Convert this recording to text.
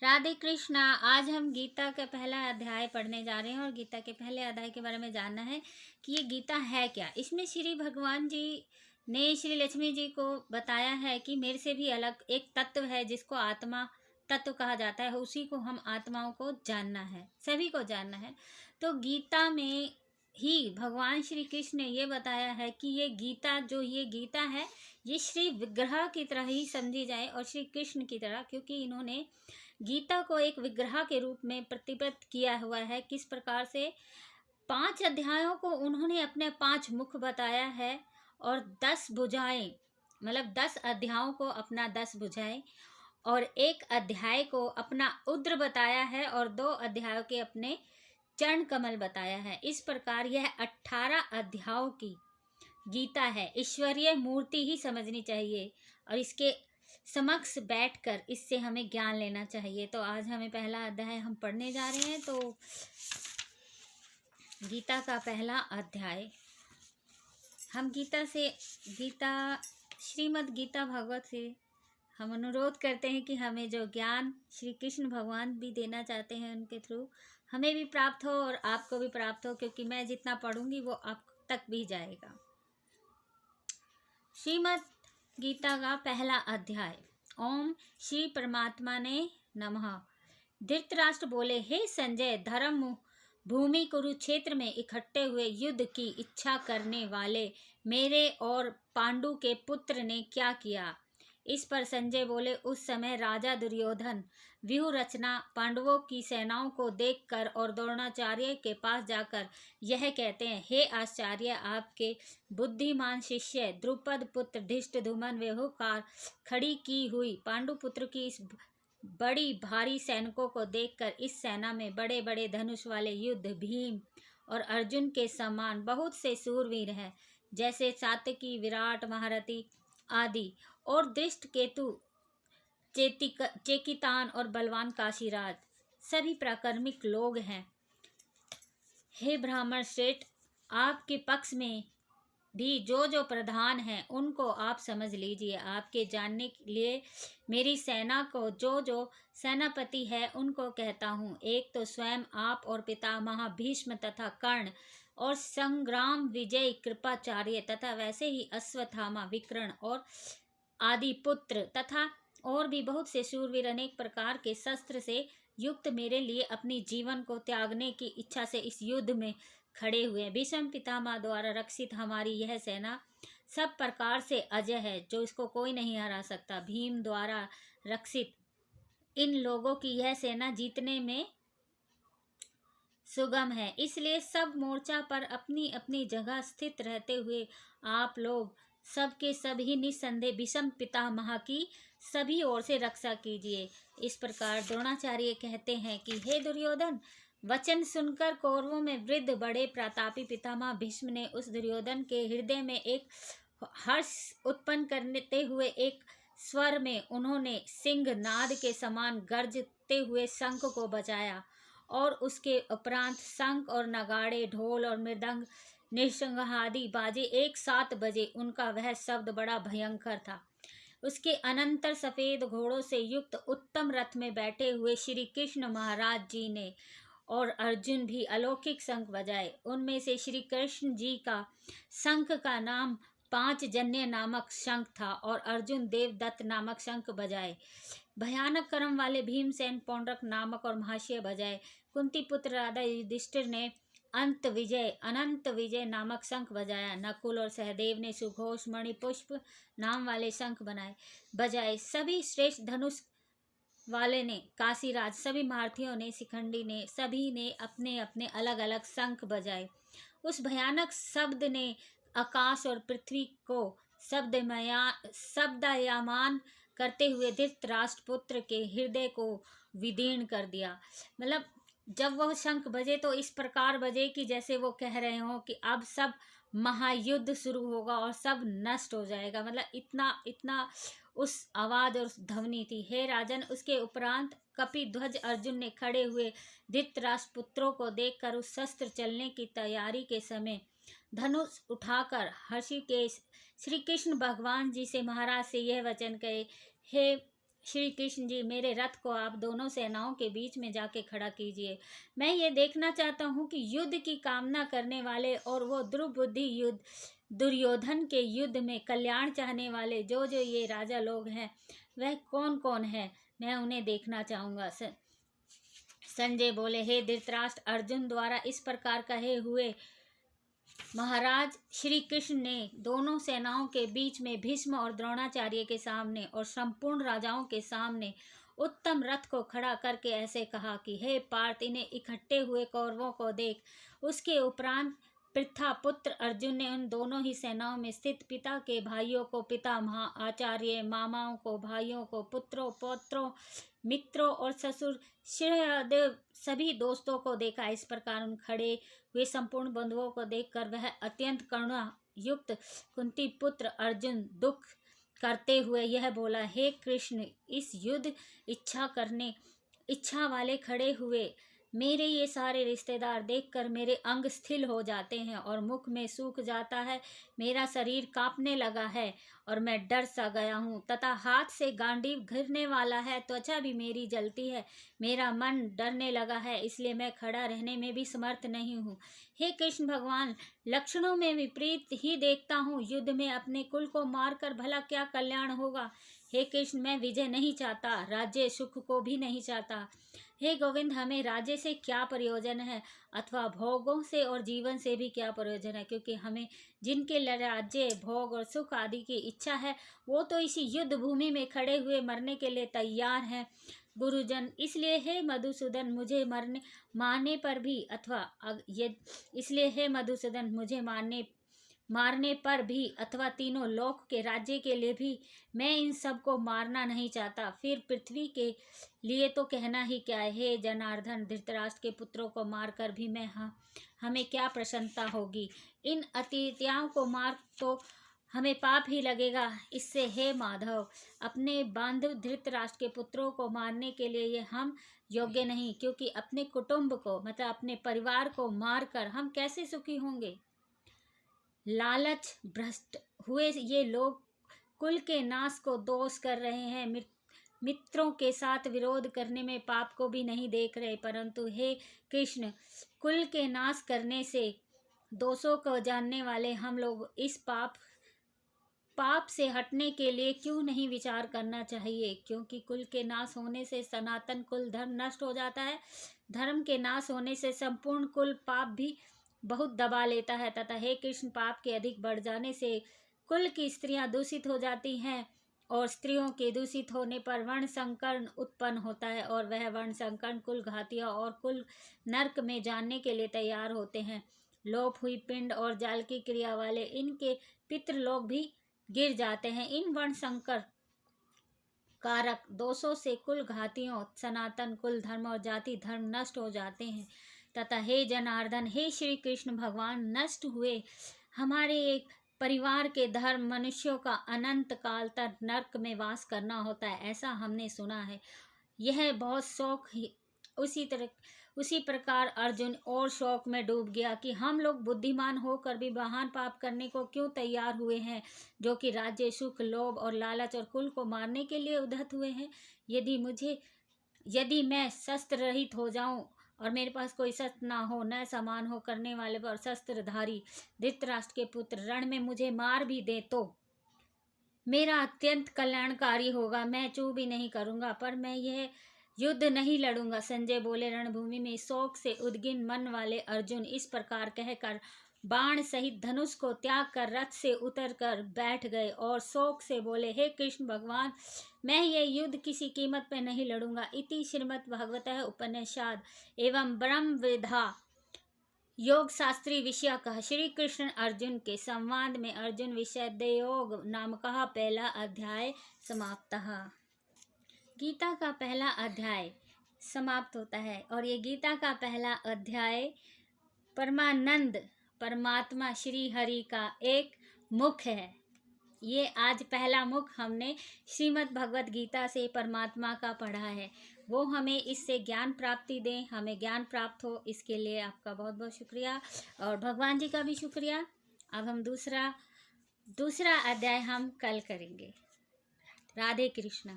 राधे कृष्णा। आज हम गीता का पहला अध्याय पढ़ने जा रहे हैं और गीता के पहले अध्याय के बारे में जानना है कि ये गीता है क्या। इसमें श्री भगवान जी ने श्री लक्ष्मी जी को बताया है कि मेरे से भी अलग एक तत्व है जिसको आत्मा तत्व कहा जाता है, उसी को हम आत्माओं को जानना है, सभी को जानना है। तो गीता में ही भगवान श्री कृष्ण ने ये बताया है कि ये गीता है, ये श्री विग्रह की तरह ही समझी जाए और श्री कृष्ण की तरह, क्योंकि इन्होंने गीता को एक विग्रह के रूप में प्रतिबद्ध किया हुआ है। किस प्रकार से 5 अध्यायों को उन्होंने अपने 5 मुख बताया है और 10 भुजाएं, मतलब 10 अध्यायों को अपना 10 भुजाएं और एक अध्याय को अपना उद्र बताया है और 2 अध्यायों के अपने चरण कमल बताया है। इस प्रकार यह 18 अध्यायों की गीता है। ईश्वरीय मूर्ति ही समझनी चाहिए और इसके समक्ष बैठकर इससे हमें ज्ञान लेना चाहिए। तो आज हमें पहला अध्याय हम पढ़ने जा रहे हैं। तो गीता का पहला अध्याय हम गीता श्रीमद् गीता भागवत से हम अनुरोध करते हैं कि हमें जो ज्ञान श्री कृष्ण भगवान भी देना चाहते हैं उनके थ्रू हमें भी प्राप्त हो और आपको भी प्राप्त हो, क्योंकि मैं जितना पढ़ूंगी वो आप तक भी जाएगा। श्रीमद् गीता का पहला अध्याय। ओम श्री परमात्मा ने नमः। धृतराष्ट्र बोले, हे संजय, धर्म भूमि कुरुक्षेत्र में इकट्ठे हुए युद्ध की इच्छा करने वाले मेरे और पांडु के पुत्र ने क्या किया। इस पर संजय बोले, उस समय राजा दुर्योधन व्यूह रचना पांडवों की सेनाओं को देखकर और द्रोणाचार्य के पास जाकर यह कहते हैं, हे आचार्य, आपके बुद्धिमान शिष्य द्रुपद पुत्र धृष्टद्युम्न व्यूहकार खड़ी की हुई पांडुपुत्र की इस बड़ी भारी सैनिकों को देखकर इस सेना में बड़े बड़े धनुष वाले युद्ध भीम और अर्जुन के समान बहुत से सूरवीर हैं, जैसे सात्यकी, विराट, महारथी आदि, और दृष्ट केतु, चेकितान और बलवान काशीराज सभी प्राक्रमिक लोग हैं। हे ब्राह्मण श्रेष्ठ, आपके पक्ष में भी जो जो प्रधान हैं उनको आप समझ लीजिए। आपके जानने के लिए मेरी सेना को जो जो सेनापति है उनको कहता हूँ। एक तो स्वयं आप और पितामह भीष्म तथा कर्ण और संग्राम विजय कृपाचार्य तथा वैसे ही अश्वत्थामा, विकर्ण और आदि पुत्र तथा और भी बहुत से शूरवीर अनेक प्रकार के शस्त्र से युक्त मेरे लिए अपनी जीवन को त्यागने की इच्छा से इस युद्ध में खड़े हुए। भीष्म पितामह द्वारा रक्षित हमारी यह सेना सब प्रकार से अजय है, जो इसको कोई नहीं हरा सकता। भीम द्वारा रक्षित इन लोगों की यह सेना जीतने में सुगम है, इसलिए सब मोर्चा पर अपनी अपनी जगह स्थित रहते हुए आप लोग सबके सभी निस्संदेह भीष्म पितामह की सभी ओर से रक्षा कीजिए। इस प्रकार द्रोणाचार्य कहते हैं कि हे दुर्योधन, वचन सुनकर कौरवों में वृद्ध बड़े प्रतापी पितामह भीष्म ने उस दुर्योधन के हृदय में एक हर्ष उत्पन्न करते हुए एक स्वर में उन्होंने सिंह नाद के समान गरजते हुए शंख को बजाया और उसके उपरांत शंख और नगाड़े, ढोल और मृदंग, निशंग आदि बाजे एक साथ बजे। उनका वह शब्द बड़ा भयंकर था। उसके अनंतर सफेद घोड़ों से युक्त उत्तम रथ में बैठे हुए श्री कृष्ण महाराज जी ने और अर्जुन भी अलौकिक शंख बजाए। उनमें से श्री कृष्ण जी का शंख का नाम पांचजन्य नामक शंख था और अर्जुन देवदत्त नामक शंख बजाए। भयानक कर्म वाले भीमसेन पौंड्रक नामक और महाशय बजाए। कुंती पुत्र राधा युधिष्ठिर ने अनंत विजय नामक शंख बजाया। नकुल और सहदेव ने सुघोष मणिपुष्प नाम वाले शंख बजाए। सभी श्रेष्ठ धनुष वाले ने, काशीराज, सभी महारथियों ने, शिखंडी ने, सभी ने अपने अपने अलग अलग शंख बजाए। उस भयानक शब्द ने आकाश और पृथ्वी को शब्दयामान करते हुए धृतराष्ट्र पुत्र के हृदय को विदीर्ण कर दिया। मतलब जब वह शंख बजे तो इस प्रकार बजे कि जैसे वो कह रहे हो कि अब सब महायुद्ध शुरू होगा और सब नष्ट हो जाएगा। मतलब इतना इतना उस आवाज और उस ध्वनि थी। हे राजन, उसके उपरांत कपिध्वज अर्जुन ने खड़े हुए धृतराष्ट्र पुत्रों को देखकर उस शस्त्र चलने की तैयारी के समय धनुष उठाकर हर्षिकेश श्री कृष्ण भगवान जी से, महाराज से यह वचन कहे, हे श्री कृष्ण जी, मेरे रथ को आप दोनों सेनाओं के बीच में जाके खड़ा कीजिए। मैं ये देखना चाहता हूँ कि युद्ध की कामना करने वाले और वो दुर्बुद्धि युद्ध दुर्योधन के युद्ध में कल्याण चाहने वाले जो जो ये राजा लोग हैं, वह कौन कौन है, मैं उन्हें देखना चाहूँगा। संजय बोले, हे धृतराष्ट्र, अर्जुन द्वारा इस प्रकार कहे हुए महाराज श्री कृष्ण ने दोनों सेनाओं के बीच में भीष्म और द्रोणाचार्य के सामने और संपूर्ण राजाओं के सामने उत्तम रथ को खड़ा करके ऐसे कहा कि हे पार्थ, इन्हें इकट्ठे हुए कौरवों को देख। उसके उपरांत पृथा पुत्र अर्जुन ने उन दोनों ही सेनाओं में स्थित पिता के भाइयों को पितामह, आचार्य, मामाओं को, भाइयों को, पुत्रों, पौत्रों, मित्रों और ससुर श्रेयदेव सभी दोस्तों को देखा। इस प्रकार उन खड़े हुए संपूर्ण बंधुओं को देखकर वह अत्यंत करुणा युक्त कुंती पुत्र अर्जुन दुख करते हुए यह बोला, हे कृष्ण, इस युद्ध इच्छा वाले खड़े हुए मेरे ये सारे रिश्तेदार देखकर मेरे अंग स्थिर हो जाते हैं और मुख में सूख जाता है। मेरा शरीर कांपने लगा है और मैं डर सा गया हूँ तथा हाथ से गांडीव घिरने वाला है, त्वचा भी मेरी जलती है। मेरा मन डरने लगा है, इसलिए मैं खड़ा रहने में भी समर्थ नहीं हूँ। हे कृष्ण भगवान, लक्षणों में विपरीत ही देखता हूँ। युद्ध में अपने कुल को मारकर भला क्या कल्याण होगा। हे कृष्ण, मैं विजय नहीं चाहता, राज्य सुख को भी नहीं चाहता। हे गोविंद, हमें राज्य से क्या प्रयोजन है अथवा भोगों से और जीवन से भी क्या प्रयोजन है, क्योंकि हमें जिनके राज्य, भोग और सुख आदि की इच्छा है वो तो इसी युद्ध भूमि में खड़े हुए मरने के लिए तैयार हैं गुरुजन। इसलिए हे मधुसूदन, मुझे मारने पर भी अथवा इसलिए हे मधुसूदन, मुझे मारने पर भी अथवा तीनों लोक के राज्य के लिए भी मैं इन सब को मारना नहीं चाहता। फिर पृथ्वी के लिए तो कहना ही क्या है। हे जनार्दन, धृतराष्ट्र के पुत्रों को मारकर भी हमें क्या प्रसन्नता होगी। इन अतिथियों को मार तो हमें पाप ही लगेगा। इससे हे माधव, अपने बांधव धृतराष्ट्र के पुत्रों को मारने के लिए ये हम योग्य नहीं, क्योंकि अपने कुटुंब को मतलब अपने परिवार को मारकर हम कैसे सुखी होंगे। लालच भ्रष्ट हुए ये लोग कुल के नाश को दोष कर रहे हैं, मित्रों के साथ विरोध करने में पाप को भी नहीं देख रहे। परंतु हे कृष्ण, कुल के नाश करने से दोषों को जानने वाले हम लोग इस पाप से हटने के लिए क्यों नहीं विचार करना चाहिए, क्योंकि कुल के नाश होने से सनातन कुल धर्म नष्ट हो जाता है। धर्म के नाश होने से संपूर्ण कुल पाप भी बहुत दबा लेता है तथा हे कृष्ण, पाप के अधिक बढ़ जाने से कुल की स्त्रियां दूषित हो जाती हैं और स्त्रियों के दूषित होने पर वर्ण संकरण उत्पन्न होता है और वह वर्ण संकरण कुल घातिया और कुल नरक में जानने के लिए तैयार होते हैं। लोप हुई पिंड और जाल की क्रिया वाले इनके पितृलोक भी गिर जाते हैं। इन वर्ण संकर कारक दोषों से कुल घातियों, सनातन कुल धर्म और जाति धर्म नष्ट हो जाते हैं तथा हे जनार्दन, हे श्री कृष्ण भगवान, नष्ट हुए हमारे एक परिवार के धर्म मनुष्यों का अनंत काल तक नरक में वास करना होता है, ऐसा हमने सुना है। यह बहुत शौक ही उसी प्रकार अर्जुन और शौक में डूब गया कि हम लोग बुद्धिमान होकर भी महान पाप करने को क्यों तैयार हुए हैं, जो कि राज्य, सुख, लोभ और लालच और कुल को मारने के लिए उद्धत हुए हैं। यदि मैं शस्त्र रहित हो जाऊं और मेरे पास कोई शस्त्र ना हो, न समान हो करने वाले पर शस्त्रधारी धृतराष्ट्र के पुत्र रण में मुझे मार भी दे तो मेरा अत्यंत कल्याणकारी होगा। मैं चूँ भी नहीं करूँगा, पर मैं यह युद्ध नहीं लड़ूंगा। संजय बोले, रणभूमि में शोक से उद्गिन मन वाले अर्जुन इस प्रकार कहकर बाण सहित धनुष को त्याग कर रथ से उतरकर बैठ गए और शोक से बोले, हे कृष्ण भगवान, मैं ये युद्ध किसी कीमत पर नहीं लड़ूंगा। इति श्रीमद् भागवतः उपनिषद एवं ब्रह्म विद्या योग शास्त्री विषय कहा श्री कृष्ण अर्जुन के संवाद में अर्जुन विषय योग नाम का पहला अध्याय समाप्त। गीता का पहला अध्याय समाप्त होता है और ये गीता का पहला अध्याय परमानंद परमात्मा श्री हरि का एक मुख है। ये आज पहला मुख हमने श्रीमद् भगवत गीता से परमात्मा का पढ़ा है। वो हमें इससे ज्ञान प्राप्ति दें, हमें ज्ञान प्राप्त हो, इसके लिए आपका बहुत बहुत शुक्रिया और भगवान जी का भी शुक्रिया। अब हम दूसरा अध्याय हम कल करेंगे। राधे कृष्णा।